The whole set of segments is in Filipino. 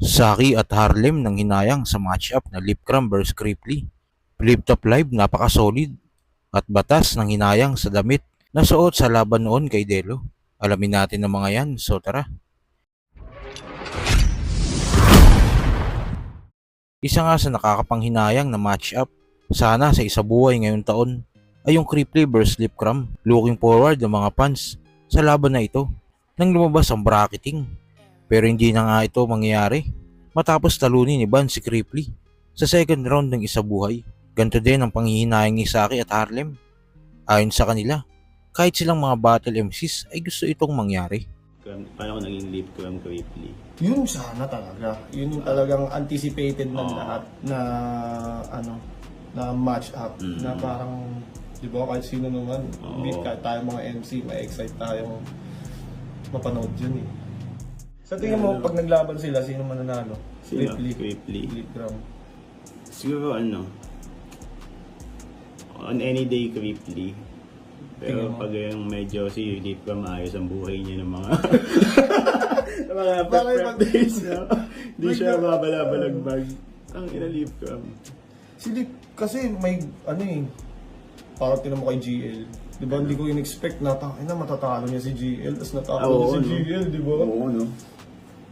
Saki at Harlem nang hinayang sa matchup na Lipcram vs Cripply. Flip Top Live napaka-solid at batas ng hinayang sa damit na suot sa laban noon kay Delo. Alamin natin ang mga yan, so tara. Isa nga sa nakakapanghinayang na matchup sana sa isabuhay ngayong taon ay yung Cripply vs Lipcram. Looking forward ng mga fans sa laban na ito nang lumabas ang bracketing. Pero hindi na nga ito mangyayari matapos talunin ni Van si Cripply sa second round ng isabuhay. Ganito din ang panghihinayang ni Saki at Harlem. Ayon sa kanila, kahit silang mga battle MCs ay gusto itong mangyari. Paano ko naging lead ko ang Cripply? Yun sana talaga. Yun yung talagang anticipated ng lahat na na match up na parang, di ba, kahit sino naman, kahit tayo mga MC, ma-excite tayo mapanood yun eh. Sa tingin mo, pag naglaban sila, sino mananalo? Sino? Cripply. Lipcram. Siguro on any day Cripply. Pero pag yung medyo si Lipcram maayos ang buhay niya ng mga ng mga prep days, no? Hindi siya babala-balagbag. Ang Lipcram. Si Lip, kasi may, parang tinan mo kay GL. Di ba, hindi ko in-expect na, matatalo niya si GL, tapos natalo niya si GL, di ba? Oo, no?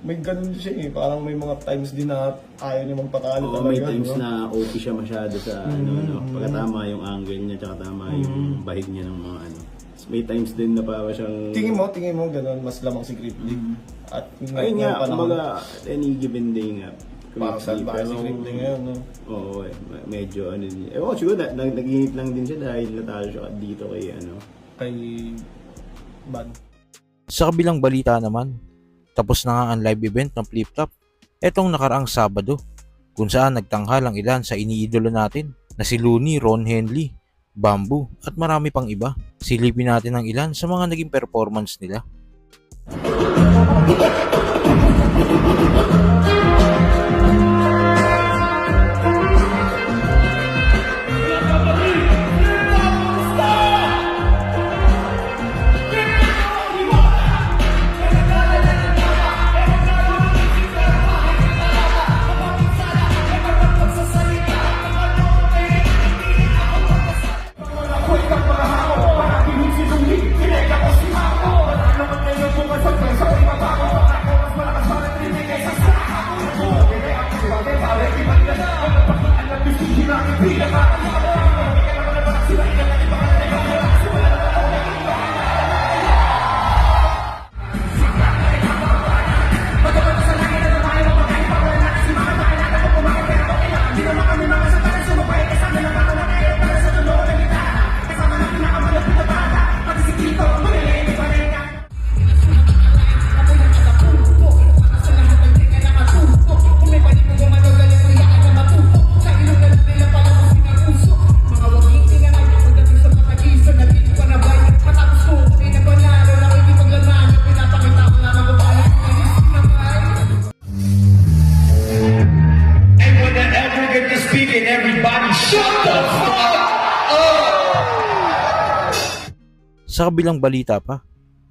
May ganun siya eh, parang may mga times din na ayaw niya magpatalo talaga. May times na OP siya masyado sa pagkatama yung angle niya, tsaka tama yung bahig niya ng mga May times din na para siyang... Tingin mo ganun, mas lamang si Cripply. At ayun nga, kumbaga, any given day nga. Parang salbahe si Cripply ngayon, no? Oo, medyo din. Siguro nag-init lang din siya dahil natalo siya dito kay Kay Van. Sa kabilang balita naman, tapos na nga ang live event ng Flip Top etong nakaraang Sabado kung saan nagtanghal ang ilan sa iniidolo natin na si Looney, Ron Henley, Bamboo at marami pang iba. Silipin natin ang ilan sa mga naging performance nila. Sa kabilang balita pa,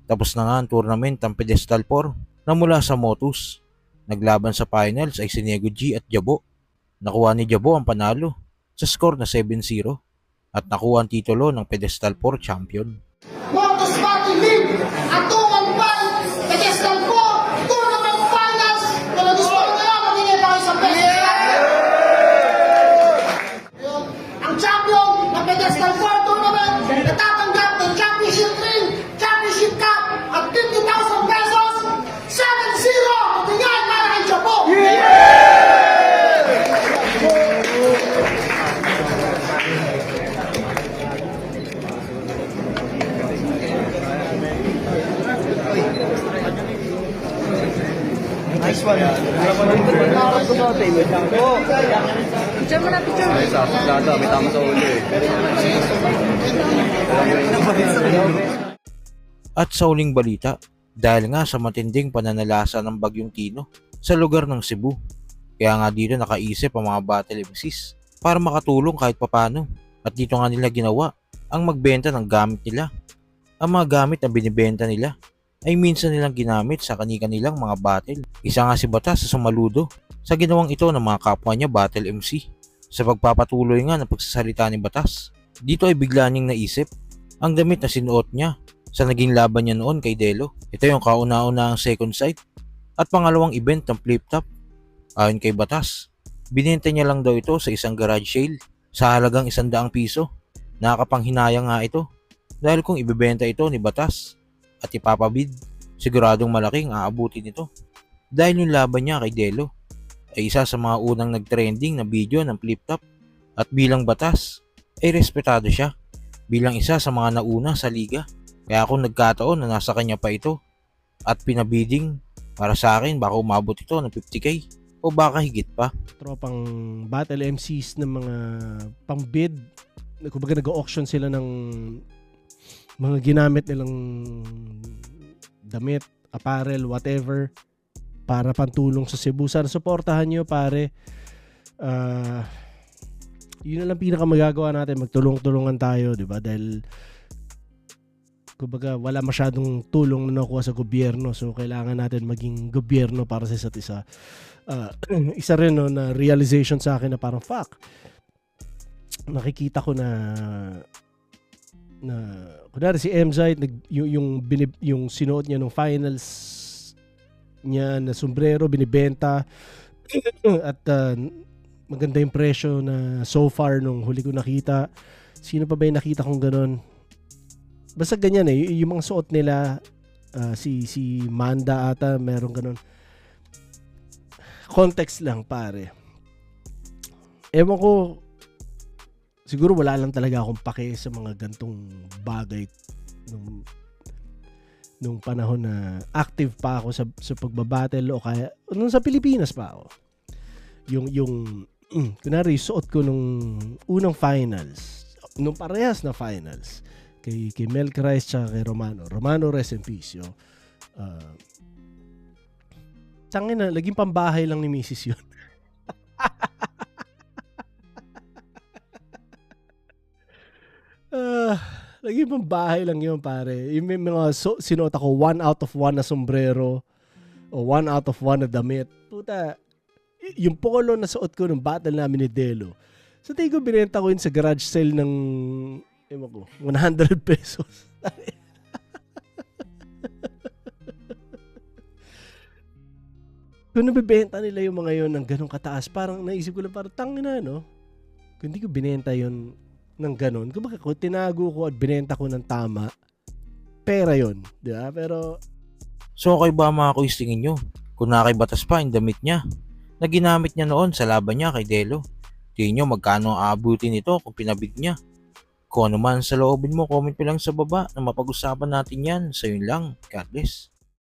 tapos na nga ang tournament ng Pedestal 4 na mula sa Motus. Naglaban sa finals ay si Nego G at Jabo. Nakuha ni Jabo ang panalo sa score na 7-0 at nakuha ang titulo ng Pedestal 4 champion. Motus Party League at 2-1 Pedestal 4 Tournament Finals na nag-score ngayon, magiging tayo sa Pedestal. Ang champion ng Pedestal 4 Tournament natatanggap ng Championship Ring, Championship Cup at 50,000 pesos. 7-0! Tingnan para kay Jabo! Nice one. Picture mo na, picture mo. May tama sa ulo eh. At sa uling balita, dahil nga sa matinding pananalasa ng Bagyong Tino sa lugar ng Cebu, kaya nga dito nakaisip ang mga battle MCs para makatulong kahit papano. At dito nga nila ginawa ang magbenta ng gamit nila. Ang mga gamit na binibenta nila ay minsan nilang ginamit sa kani-kanilang mga battle. Isa nga si Batas sa sumaludo sa ginawang ito ng mga kapwa niya battle MC. Sa pagpapatuloy nga ng pagsasalita ni Batas, dito ay bigla niyang naisip ang damit na sinuot niya sa naging laban niya noon kay Delo. Ito yung kauna-una ang second sight at pangalawang event ng flip top. Ayon kay Batas, binenta niya lang daw ito sa isang garage sale sa halagang 100 piso. Nakakapanghinayang nga ito dahil kung ibebenta ito ni Batas at ipapabid, siguradong malaking aabutin ito. Dahil yung laban niya kay Delo ay isa sa mga unang nag-trending na video ng flip top at bilang Batas ay respetado siya bilang isa sa mga nauna sa liga. Kaya kung nagkataon na nasa kanya pa ito at pinabiding, para sa akin baka umabot ito ng 50k o baka higit pa. Tropang battle MCs ng mga pang-bid. Kumbaga nag-auction sila ng mga ginamit nilang damit, apparel, whatever para pantulong sa Cebu. Sana suportahan nyo, pare. Yun na lang pinaka magagawa natin, magtulong-tulungan tayo, di ba? Dahil kumbaga wala masyadong tulong na nakuha sa gobyerno, so kailangan natin maging gobyerno para sa isa't isa. Isa rin no, na realization sa akin na parang fuck, nakikita ko na kunwari si MZ yung sinuot niya nung finals niya na sombrero binibenta at maganda yung presyo na so far nung huli ko nakita. Sino pa ba yung nakita kong ganon? Basta ganyan yung mga suot nila, si Manda ata meron ganon. Context lang, pare. Ewan ko, siguro wala lang talaga akong pake sa mga gantong bagay nung panahon na active pa ako sa pagbabattle o kaya nung sa Pilipinas pa ako. Yung kunwari suot ko nung unang finals, nung parehas na finals kay Mel Christ tsaka kay Romano rest in peace. Tangin na, laging pambahay lang ni Mrs. yun. Laging pambahay lang yun, pare. Yung may mga sinuot ako 1 out of 1 na sombrero o 1 out of 1 na damit. Puta, yung polo na suot ko nung battle namin ni Delo, sa tingin ko binenta ko yun sa garage sale ng 100 pesos. Kung nabibenta nila yung mga yun ng ganong kataas, parang naisip ko lang, parang tangina, no? Kung hindi ko binenta yun ng ganon, kung tinago ko at binenta ko ng tama, pera yun, di ba? Pero So kayo ba mga kuis, tingin nyo kung nakaibatas pa yung damit niya na ginamit niya noon sa laban niya kay Delo? Tingin nyo magkano aabutin ito kung pinabig niya? Kung ano man sa loobin mo, comment mo lang sa baba na mapag-usapan natin yan. So yun lang, God bless.